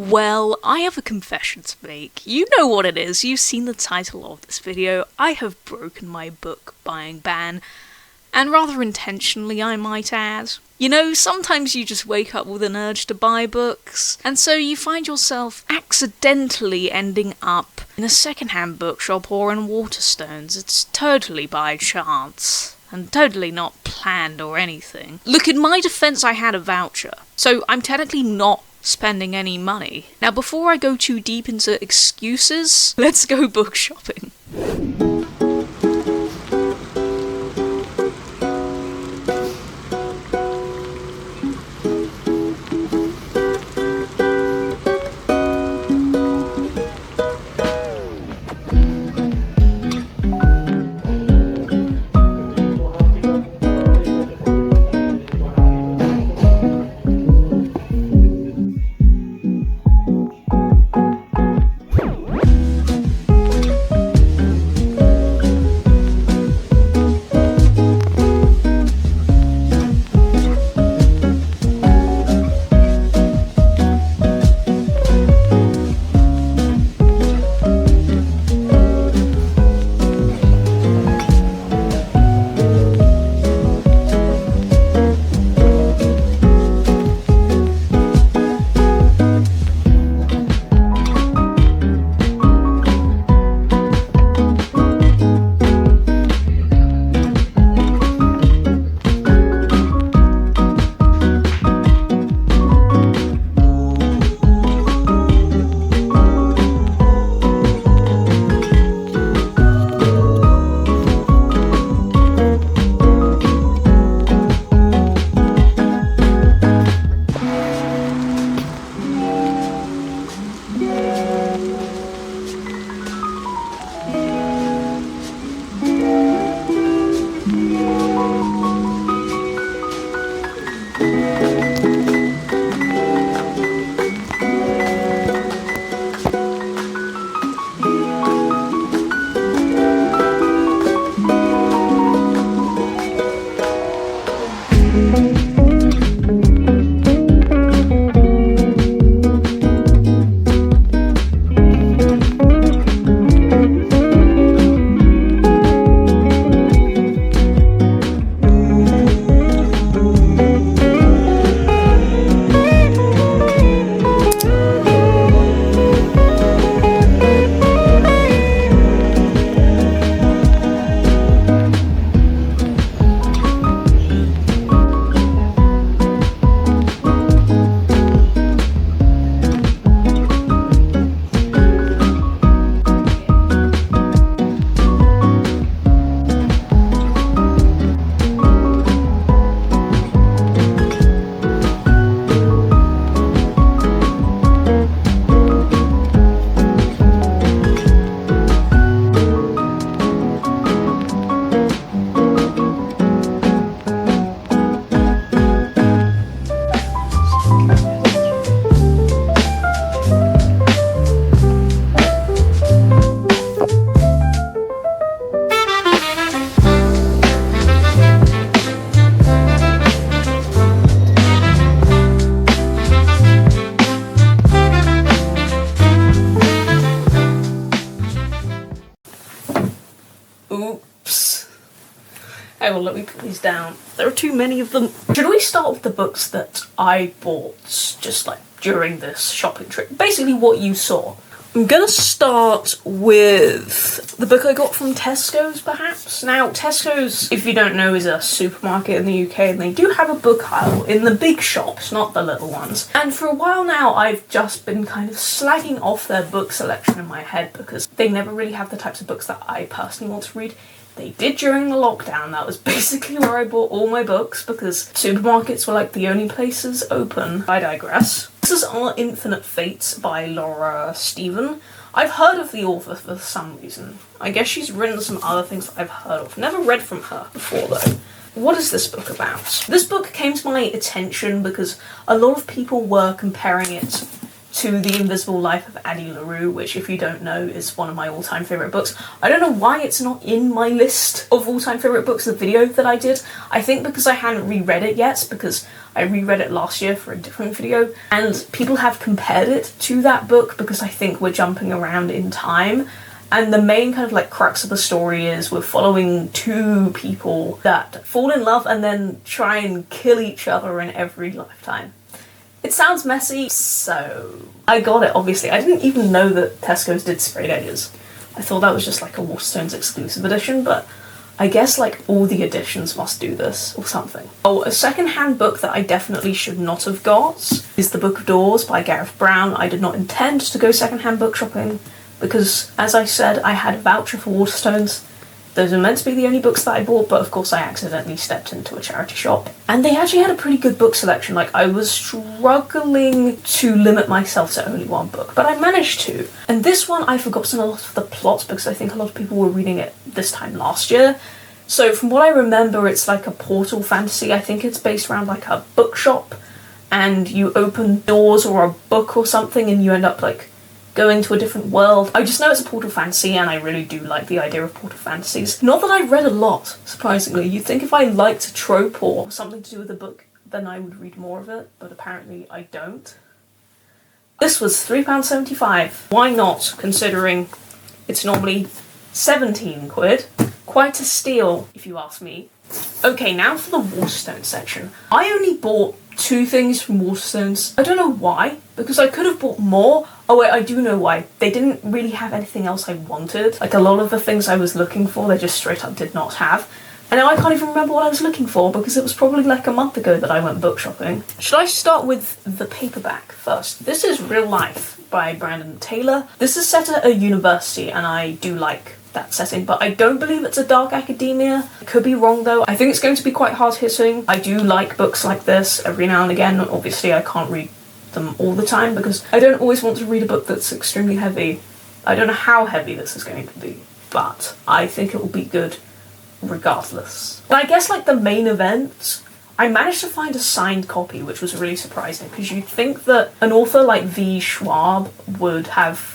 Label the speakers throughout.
Speaker 1: Well, I have a confession to make. You know what it is, you've seen the title of this video. I have broken my book buying ban, and rather intentionally I might add. You know, sometimes you just wake up with an urge to buy books, and so you find yourself accidentally ending up in a second-hand bookshop or in Waterstones. It's totally by chance, and totally not planned or anything. Look, in my defense, I had a voucher, so I'm technically not spending any money. Now, before I go too deep into excuses, let's go book shopping. Oops. Oh, well, let me put these down. There are too many of them. Should we start with the books that I bought just like during this shopping trip? Basically what you saw. I'm gonna start with the book I got from Tesco's, perhaps. Now, Tesco's, if you don't know, is a supermarket in the UK, and they do have a book aisle in the big shops, not the little ones. And for a while now, I've just been kind of slagging off their book selection in my head because they never really have the types of books that I personally want to read. They did during the lockdown. That was basically where I bought all my books because supermarkets were like the only places open. I digress. This is Our Infinite Fates by Laura Stephen. I've heard of the author for some reason. I guess she's written some other things that I've heard of. Never read from her before though. What is this book about? This book came to my attention because a lot of people were comparing it to The Invisible Life of Addie LaRue, which, if you don't know, is one of my all-time favourite books. I don't know why it's not in my list of all-time favourite books, the video that I did. I think because I hadn't reread it yet, because I reread it last year for a different video, and people have compared it to that book because I think we're jumping around in time. And the main kind of like crux of the story is we're following two people that fall in love and then try and kill each other in every lifetime. It sounds messy, so I got it, obviously. I didn't even know that Tesco's did sprayed edges. I thought that was just like a Waterstones exclusive edition, but I guess like all the editions must do this or something. Oh, a second-hand book that I definitely should not have got is The Book of Doors by Gareth Brown. I did not intend to go second-hand book shopping because, as I said, I had a voucher for Waterstones. Those are meant to be the only books that I bought, but of course I accidentally stepped into a charity shop. And they actually had a pretty good book selection. Like, I was struggling to limit myself to only one book, but I managed to. And this one, I've forgotten a lot of the plot because I think a lot of people were reading it this time last year. So from what I remember, it's like a portal fantasy. I think it's based around like a bookshop, and you open doors or a book or something and you end up like going to a different world. I just know it's a portal fantasy and I really do like the idea of portal fantasies. Not that I've read a lot, surprisingly. You'd think if I liked a trope or something to do with a book, then I would read more of it, but apparently I don't. This was £3.75. Why not, considering it's normally 17 quid? Quite a steal, if you ask me. Okay, now for the Waterstones section. I only bought 2 things from Waterstones. I don't know why, because I could have bought more. Oh wait, I do know why. They didn't really have anything else I wanted. Like, a lot of the things I was looking for, they just straight up did not have. And now I can't even remember what I was looking for because it was probably like a month ago that I went book shopping. Should I start with the paperback first? This is Real Life by Brandon Taylor. This is set at a university and I do like that setting, but I don't believe it's a dark academia. I could be wrong though. I think it's going to be quite hard-hitting. I do like books like this every now and again. Obviously I can't read them all the time because I don't always want to read a book that's extremely heavy. I don't know how heavy this is going to be, but I think it will be good regardless. But I guess like the main event, I managed to find a signed copy, which was really surprising because you'd think that an author like V. Schwab would have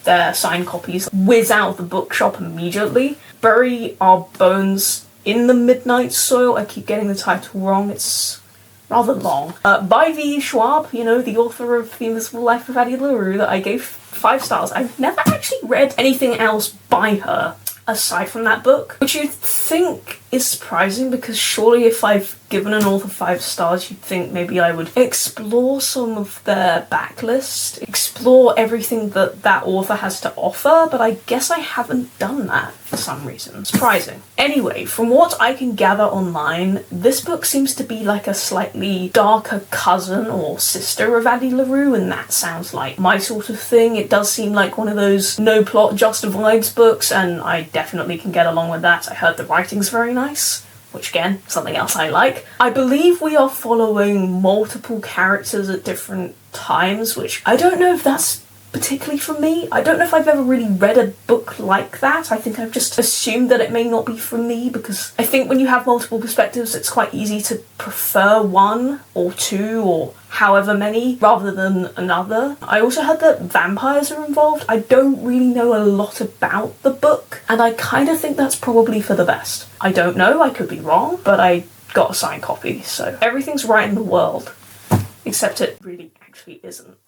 Speaker 1: their signed copies whiz out of the bookshop immediately. Bury Our Bones in the Midnight Soil. I keep getting the title wrong. It's rather long. By V. Schwab, you know, the author of The Invisible Life of Addie LaRue, that I gave 5 stars. I've never actually read anything else by her aside from that book, which you'd think is surprising because surely if I've given an author 5 stars, you'd think maybe I would explore some of their backlist, explore everything that that author has to offer, but I guess I haven't done that for some reason. Surprising. Anyway, from what I can gather online, this book seems to be like a slightly darker cousin or sister of Addie LaRue, and that sounds like my sort of thing. It does seem like one of those no plot, just vibes books, and I definitely can get along with that. I heard the writing's very nice, which again, something else I like. I believe we are following multiple characters at different times, which I don't know if that's particularly for me. I don't know if I've ever really read a book like that. I think I've just assumed that it may not be for me because I think when you have multiple perspectives, it's quite easy to prefer one or 2 or however many rather than another. I also heard that vampires are involved. I don't really know a lot about the book, and I kind of think that's probably for the best. I don't know, I could be wrong, but I got a signed copy, so everything's right in the world, except it really actually isn't.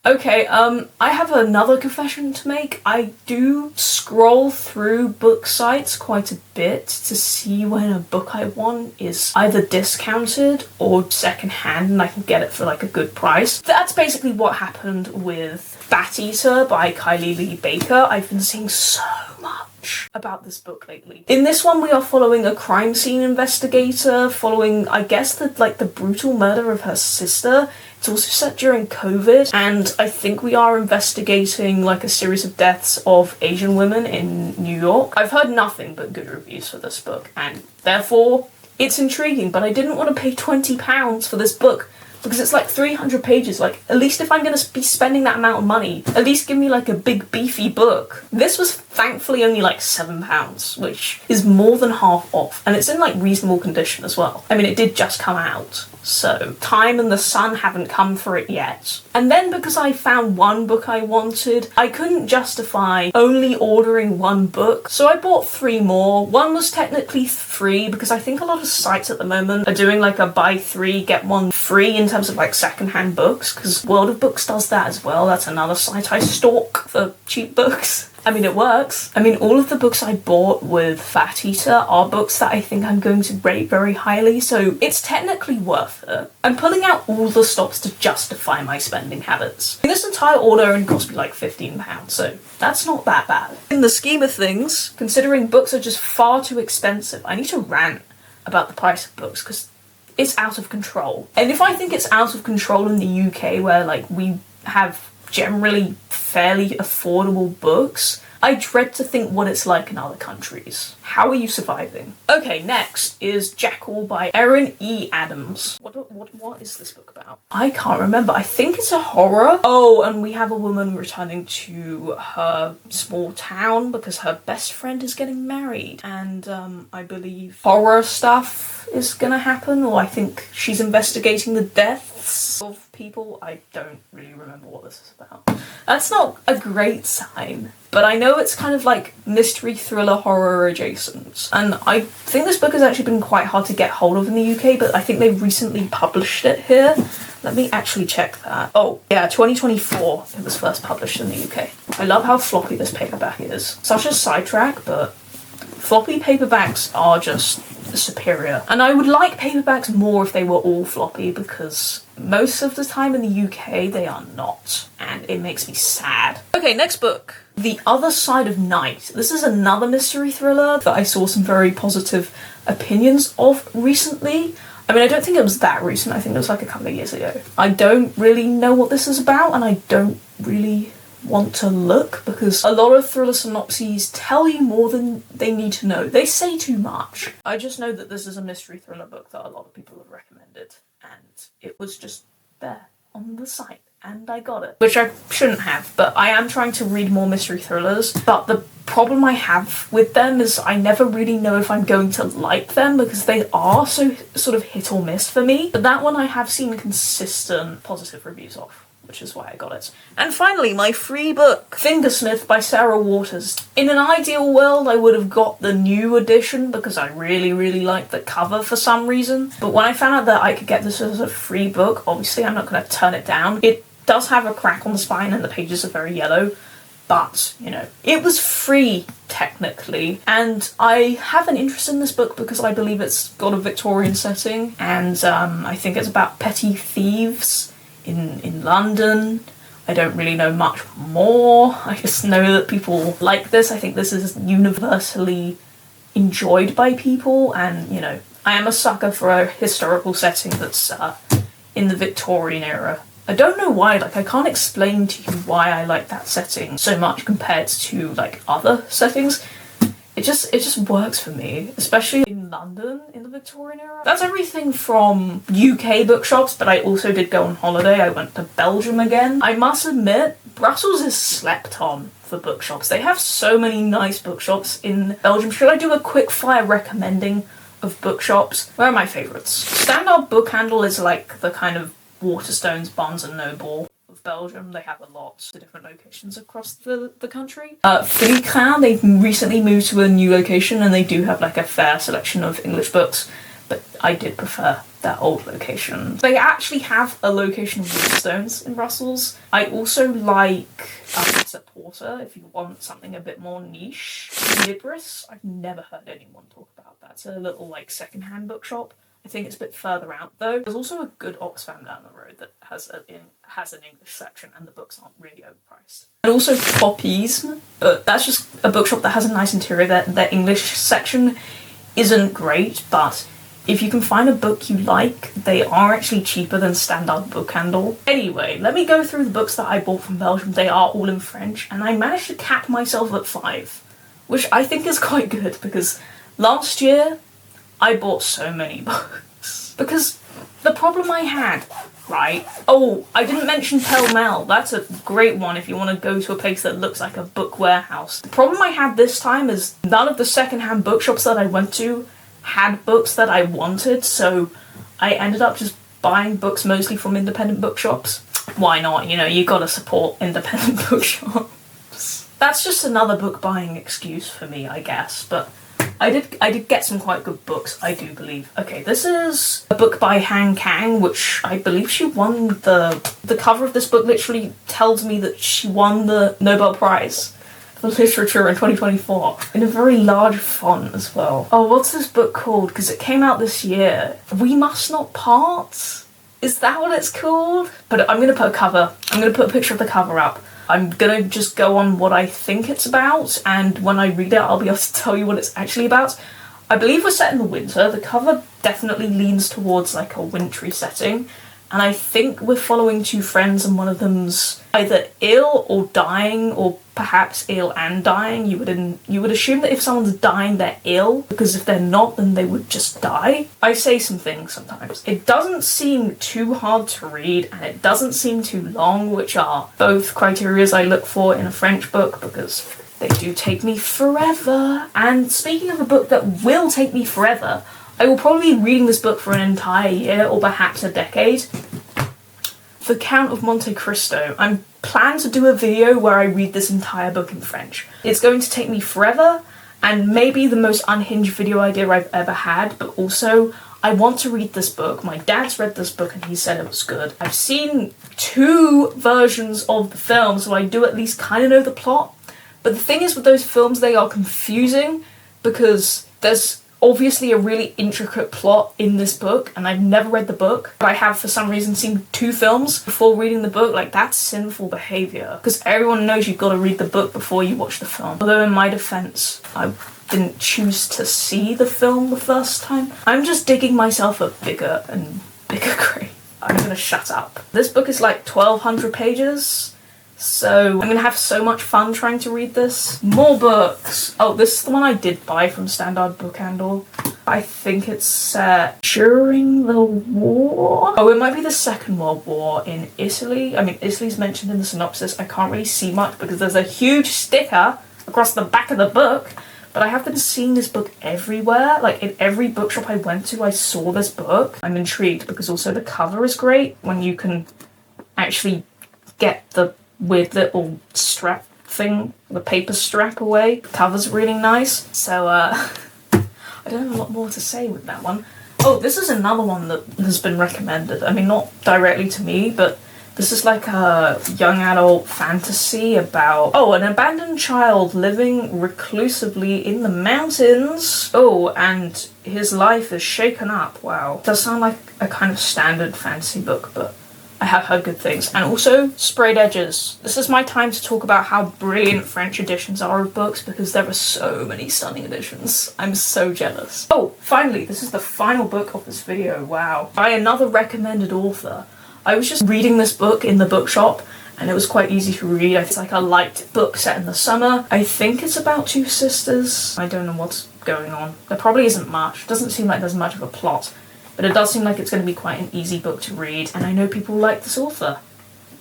Speaker 1: Okay, I have another confession to make. I do scroll through book sites quite a bit to see when a book I want is either discounted or secondhand and I can get it for like a good price. That's basically what happened with Bat Eater by Kylie Lee Baker. I've been seeing so much about this book lately. In this one we are following a crime scene investigator, following I guess the brutal murder of her sister. It's also set during COVID, and I think we are investigating like a series of deaths of Asian women in New York. I've heard nothing but good reviews for this book, and therefore it's intriguing, but I didn't want to pay £20 for this book because it's like 300 pages. Like, at least if I'm going to be spending that amount of money, at least give me like a big beefy book. This was thankfully only like £7, which is more than half off, and it's in like reasonable condition as well. I mean, it did just come out, so time and the sun haven't come for it yet. And then because I found one book I wanted, I couldn't justify only ordering one book, so I bought 3 more. One was technically free because I think a lot of sites at the moment are doing like a buy 3 get 1 free in terms of like secondhand books, because World of Books does that as well. That's another site I stalk for cheap books. I mean, it works. I mean, all of the books I bought with Fat Eater are books that I think I'm going to rate very highly, so it's technically worth it. I'm pulling out all the stops to justify my spending habits. This entire order only cost me like £15, so that's not that bad. In the scheme of things, considering books are just far too expensive, I need to rant about the price of books, because it's out of control. And if I think it's out of control in the UK, where like we have generally fairly affordable books, I dread to think what it's like in other countries. How are you surviving? Okay, next is Jackal by Erin E. Adams. What is this book about? I can't remember. I think it's a horror. Oh, and we have a woman returning to her small town because her best friend is getting married. And I believe horror stuff is gonna happen, or I think she's investigating the deaths of people. I don't really remember what this is about. That's not a great sign, but I know it's kind of like mystery thriller horror adjacent. And I think this book has actually been quite hard to get hold of in the UK, but I think they recently published it here. Let me actually check that. Oh, yeah, 2024 it was first published in the UK. I love how floppy this paperback is. Such a sidetrack, but floppy paperbacks are just superior. And I would like paperbacks more if they were all floppy, because most of the time in the UK they are not, and it makes me sad. Okay, next book. The Other Side of Night. This is another mystery thriller that I saw some very positive opinions of recently. I mean, I don't think it was that recent. I think it was like a couple of years ago. I don't really know what this is about, and I don't really want to look, because a lot of thriller synopses tell you more than they need to know. They say too much. I just know that this is a mystery thriller book that a lot of people have recommended, and it was just there on the site, and I got it. Which I shouldn't have, but I am trying to read more mystery thrillers, but the problem I have with them is I never really know if I'm going to like them, because they are so sort of hit or miss for me. But that one I have seen consistent positive reviews of, which is why I got it. And finally, my free book, Fingersmith by Sarah Waters. In an ideal world, I would have got the new edition because I really, really like the cover for some reason. But when I found out that I could get this as a free book, obviously I'm not going to turn it down. It does have a crack on the spine and the pages are very yellow, but, you know, it was free, technically. And I have an interest in this book because I believe it's got a Victorian setting, and I think it's about petty thieves in London. I don't really know much more. I just know that people like this. I think this is universally enjoyed by people, and, you know, I am a sucker for a historical setting that's in the Victorian era. I don't know why, like, I can't explain to you why I like that setting so much compared to, like, other settings. It just works for me, especially in London in the Victorian era. That's everything from UK bookshops, but I also did go on holiday. I went to Belgium again. I must admit, Brussels is slept on for bookshops. They have so many nice bookshops in Belgium. Should I do a quick fire recommending of bookshops? Where are my favourites? Standard Book Handle is like the kind of Waterstones, Barnes and Noble of Belgium. They have a lot of different locations across the country. Pham, they've recently moved to a new location and they do have like a fair selection of English books, but I did prefer that old location. They actually have a location of Waterstones in Brussels. I also like Porter if you want something a bit more niche. Libris, I've never heard anyone talk about that. It's a little like secondhand bookshop. I think it's a bit further out though. There's also a good Oxfam down the road that has an English section, and the books aren't really overpriced. And also Poppies, but that's just a bookshop that has a nice interior. Their English section isn't great, but if you can find a book you like, they are actually cheaper than Standard Book Handle. Anyway, let me go through the books that I bought from Belgium. They are all in French, and I managed to cap myself at 5, which I think is quite good, because last year I bought so many books. Because the problem I had right? Oh, I didn't mention Pell. That's a great one if you want to go to a place that looks like a book warehouse. The problem I had this time is none of the secondhand bookshops that I went to had books that I wanted, so I ended up just buying books mostly from independent bookshops. Why not? You know, you gotta support independent bookshops. That's just another book buying excuse for me, I guess, but I did get some quite good books, I do believe. Okay, this is a book by Han Kang, which I believe she won the cover of this book literally tells me that she won the Nobel Prize for Literature in 2024 in a very large font as well. Oh, what's this book called? Because it came out this year. We Must Not Part? Is that what it's called? But I'm gonna put a cover. I'm gonna put a picture of the cover up. I'm gonna just go on what I think it's about, and when I read it, I'll be able to tell you what it's actually about. I believe we're set in the winter. The cover definitely leans towards like a wintry setting, and I think we're following two friends, and one of them's either ill or dying, or perhaps ill and dying. You would assume that if someone's dying, they're ill, because if they're not, then they would just die. I say some things sometimes. It doesn't seem too hard to read, and it doesn't seem too long, which are both criterias I look for in a French book, because they do take me forever. And speaking of a book that will take me forever, I will probably be reading this book for an entire year, or perhaps a decade. The Count of Monte Cristo. I'm planning to do a video where I read this entire book in French. It's going to take me forever, and maybe the most unhinged video idea I've ever had, but also I want to read this book. My dad's read this book and he said it was good. I've seen 2 versions of the film, so I do at least kind of know the plot. But the thing is with those films, they are confusing because there's obviously a really intricate plot in this book, and I've never read the book, but I have for some reason seen 2 films before reading the book. Like, that's sinful behaviour, because everyone knows you've got to read the book before you watch the film. Although in my defence, I didn't choose to see the film the first time. I'm just digging myself a bigger and bigger grave. I'm gonna shut up. This book is like 1,200 pages. So I'm gonna have so much fun trying to read this. More books! Oh, this is the one I did buy from Standard Bookhandle. I think it's set during the war? Oh, it might be the Second World War in Italy. I mean, Italy's mentioned in the synopsis. I can't really see much because there's a huge sticker across the back of the book. But I have been seeing this book everywhere. Like, in every bookshop I went to, I saw this book. I'm intrigued because also the cover is great when you can actually get the weird little strap thing, the paper strap away. The cover's really nice. So, I don't have a lot more to say with that one. Oh, this is another one that has been recommended. I mean, not directly to me, but this is like a young adult fantasy about, oh, an abandoned child living reclusively in the mountains. Oh, and his life is shaken up. Wow. Does sound like a kind of standard fantasy book, but I have heard good things. And also, sprayed edges. This is my time to talk about how brilliant French editions are of books, because there are so many stunning editions. I'm so jealous. Oh, finally, this is the final book of this video. Wow. By another recommended author. I was just reading this book in the bookshop, and it was quite easy to read. It's like a light book set in the summer. I think it's about 2 sisters. I don't know what's going on. There probably isn't much. It doesn't seem like there's much of a plot. But it does seem like it's going to be quite an easy book to read, and I know people like this author.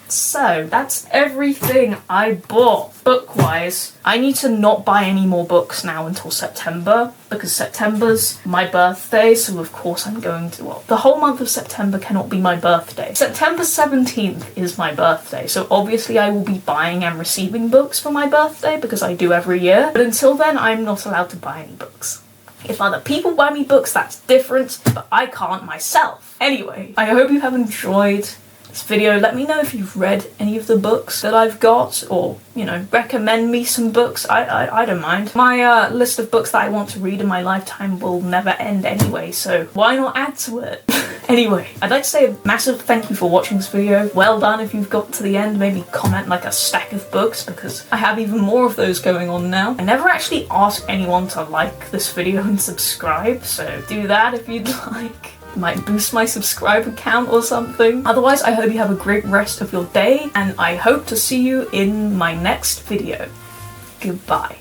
Speaker 1: So, that's everything I bought, book-wise. I need to not buy any more books now until September, because September's my birthday, so of course I'm going to, well, the whole month of September cannot be my birthday. September 17th is my birthday, so obviously I will be buying and receiving books for my birthday, because I do every year, but until then I'm not allowed to buy any books. If other people buy me books, that's different, but I can't myself. Anyway, I hope you have enjoyed this video. Let me know if you've read any of the books that I've got, or, you know, recommend me some books. I don't mind. My list of books that I want to read in my lifetime will never end anyway, so why not add to it? Anyway, I'd like to say a massive thank you for watching this video. Well done if you've got to the end. Maybe comment like a stack of books, because I have even more of those going on now. I never actually asked anyone to like this video and subscribe, so do that if you'd like. Might boost my subscriber count or something. Otherwise, I hope you have a great rest of your day, and I hope to see you in my next video. Goodbye.